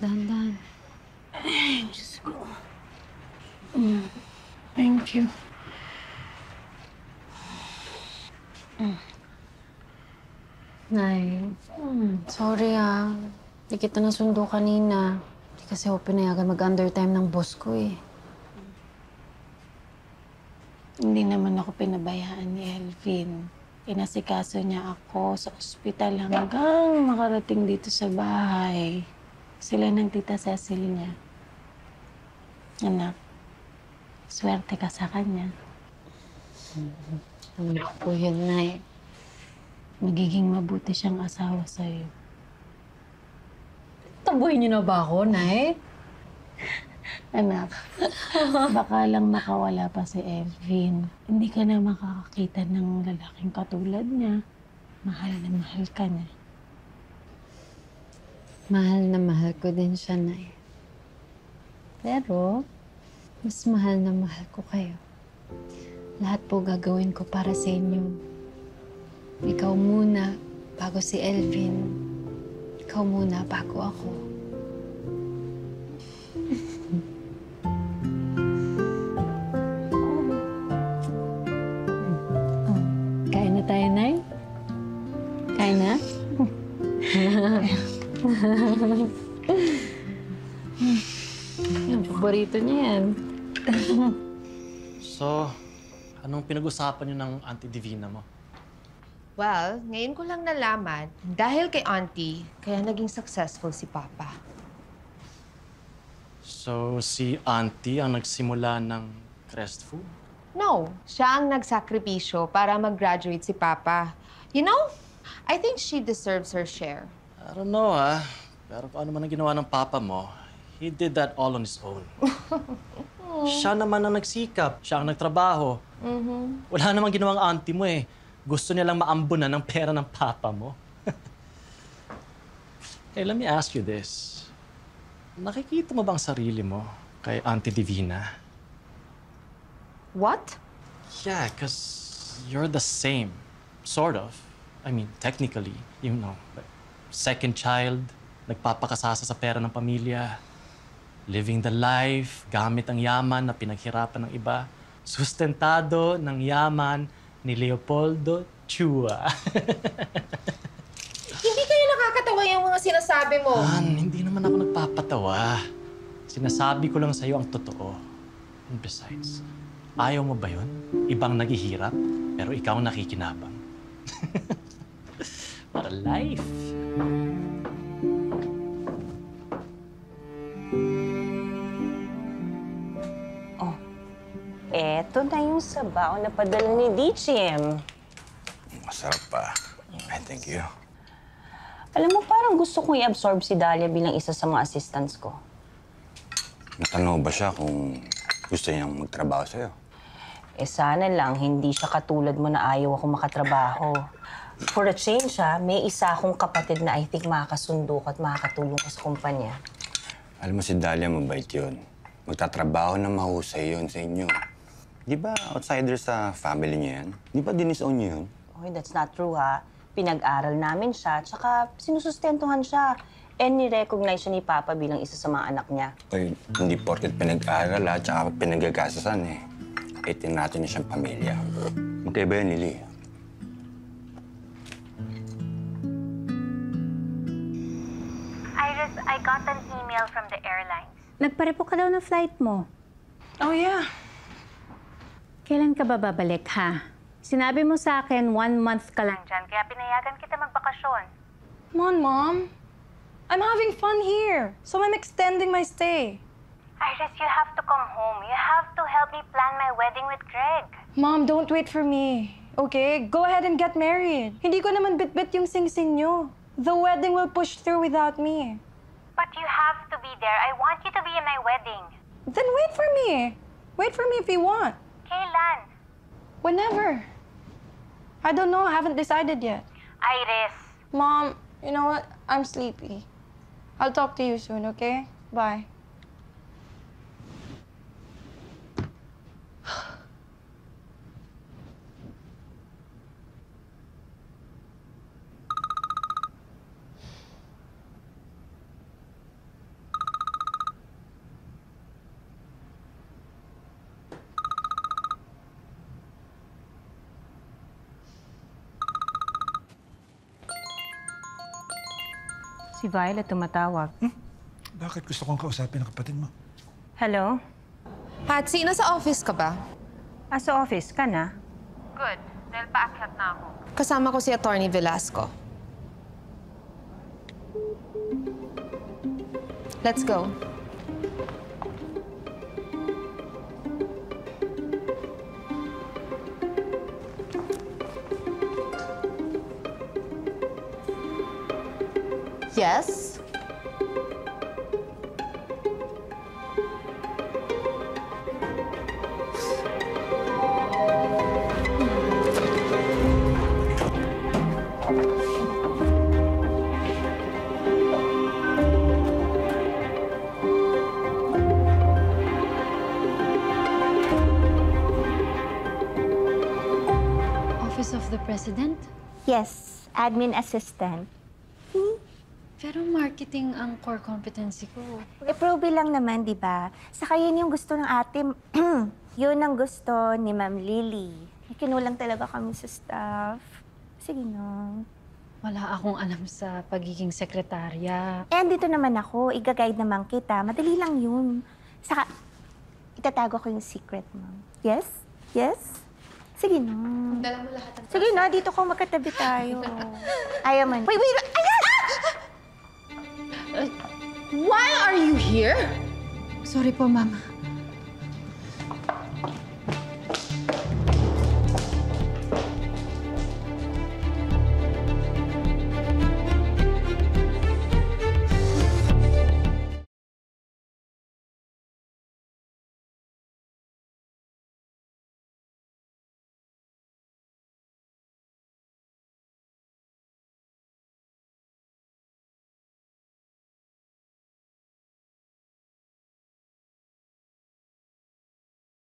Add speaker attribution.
Speaker 1: Dahan-dahan.
Speaker 2: Ay, Diyos ko. Thank you.
Speaker 1: Nay, sorry Hindi kita nasundo kanina. Hindi kasi ako pinayagan mag-undertime ng boss ko eh.
Speaker 2: Hindi naman ako pinabayaan ni Elvin. Inasikaso niya ako sa ospital hanggang makarating dito sa bahay. Sila ng tita Cecil niya. Anak, swerte ka sa kanya.
Speaker 1: Alam ko po yun, Nay.
Speaker 2: Magiging mabuti siyang asawa sa'yo.
Speaker 1: Tabuhin niyo na ba ako, Nay?
Speaker 2: Anak, baka lang makawala pa si Elvin. Hindi ka na makakakita ng lalaking katulad niya. Mahal na mahal ka niya.
Speaker 1: Mahal na mahal ko din siya, Nay. Pero, mas mahal na mahal ko kayo. Lahat po gagawin ko para sa inyo. Ikaw muna, bago si Elvin. Ikaw muna, bago ako. Kain na tayo, Nay? Kain na? Yung paborito niya yan.
Speaker 3: So, anong pinag-usapan niyo ng Auntie Divina mo?
Speaker 4: Well, ngayon ko lang nalaman, dahil kay Auntie, kaya naging successful si Papa.
Speaker 3: So, si Auntie ang nagsimula ng Crest Food?
Speaker 4: No, siya ang nagsakripisyo para mag-graduate si Papa. You know, I think she deserves her share.
Speaker 3: I don't know, Pero kung ano man ang ginawa ng papa mo, he did that all on his own. Siya naman ang nagsikap. Siya ang nagtrabaho. Wala namang ginawang auntie mo eh. Gusto niya lang maambunan ng pera ng papa mo. Hey, let me ask you this. Nakikita mo bang sarili mo kay Auntie Divina?
Speaker 4: What?
Speaker 3: Yeah, because you're the same. Sort of. I mean, technically, you know. Like, second child, nagpapakasasa sa pera ng pamilya, living the life, gamit ang yaman na pinaghirapan ng iba, sustentado ng yaman ni Leopoldo Chua.
Speaker 4: Hindi kaya nakakatawa yung mga sinasabi mo.
Speaker 3: Hindi naman ako nagpapatawa. Sinasabi ko lang sa'yo ang totoo. And besides, ayaw mo ba yun? Ibang naghihirap, pero ikaw ang nakikinabang. What a life!
Speaker 5: Oh, eto na yung sabaw na padala ni DCM.
Speaker 6: Masarap pa. I thank you.
Speaker 5: Alam mo, parang gusto kong i-absorb si Dahlia bilang isa sa mga assistants ko.
Speaker 6: Natanong ba siya kung gusto niyang magtrabaho sa'yo?
Speaker 5: Eh sana lang hindi siya katulad mo na ayaw ako makatrabaho. For a change, may isa akong kapatid na I think makakasundo ka at makakatulong ka sa kumpanya.
Speaker 6: Alam mo si Dahlia, mabait yun. Magtatrabaho na mahusay yun sa inyo. Di ba outsider sa family niya yan? Di ba dinis-own niyo yun?
Speaker 5: Okay, that's not true, Pinag-aral namin siya, tsaka sinusustentuhan siya. And ni-recognize siya ni Papa bilang isa sa mga anak niya.
Speaker 6: Ay, hindi porket pinag-aral tsaka pinagagasasan eh. Kaitin natin niya siyang pamilya. Magkaiba yan, Lily.
Speaker 7: Iris, I got an email from the airlines.
Speaker 8: Nagparepo ka daw ng flight mo.
Speaker 2: Oh, yeah.
Speaker 8: Kailan ka ba babalik, ha? Sinabi mo sa akin 1 month ka lang
Speaker 7: Diyan, kaya pinayagan kita magbakasyon.
Speaker 9: Come on, Mom. I'm having fun here, so I'm extending my stay.
Speaker 7: Iris, you have to come home. You have to help me plan my wedding with Greg.
Speaker 9: Mom, don't wait for me, okay? Go ahead and get married. Hindi ko naman bit-bit yung sing-sing nyo. The wedding will push through without me.
Speaker 7: But you have to be there. I want you to be in my wedding.
Speaker 9: Then wait for me. Wait for me if you want.
Speaker 7: Kailan?
Speaker 9: Whenever. I don't know. I haven't decided yet.
Speaker 7: Iris.
Speaker 9: Mom, you know what? I'm sleepy. I'll talk to you soon, okay? Bye.
Speaker 8: Si Violet tumatawag.
Speaker 10: Bakit gusto kong kausapin ang kapatid mo?
Speaker 8: Hello?
Speaker 4: Patsy, nasa office ka ba?
Speaker 8: Sa office ka na?
Speaker 4: Good. Dahil paakyat na ako. Kasama ko si Attorney Velasco. Let's go. Yes?
Speaker 1: Office of the President?
Speaker 11: Yes, admin assistant.
Speaker 1: Pero marketing ang core competency ko.
Speaker 11: Probe lang naman, di ba? Saka yun yung gusto ng ate. Yun ang gusto ni Ma'am Lily. Kinulang talaga kami sa staff. Sige na.
Speaker 1: Wala akong alam sa pagiging sekretarya.
Speaker 11: Andito naman ako. Iga-guide naman kita. Madali lang yun. Saka, itatago ko yung secret mo. Yes? Yes? Sige na.
Speaker 4: Dala mo lahat ng...
Speaker 11: Sige na, dito ko magkatabi tayo. Ayaw man. Wait! Ayan!
Speaker 4: Why are you here?
Speaker 1: Sorry po, Mama.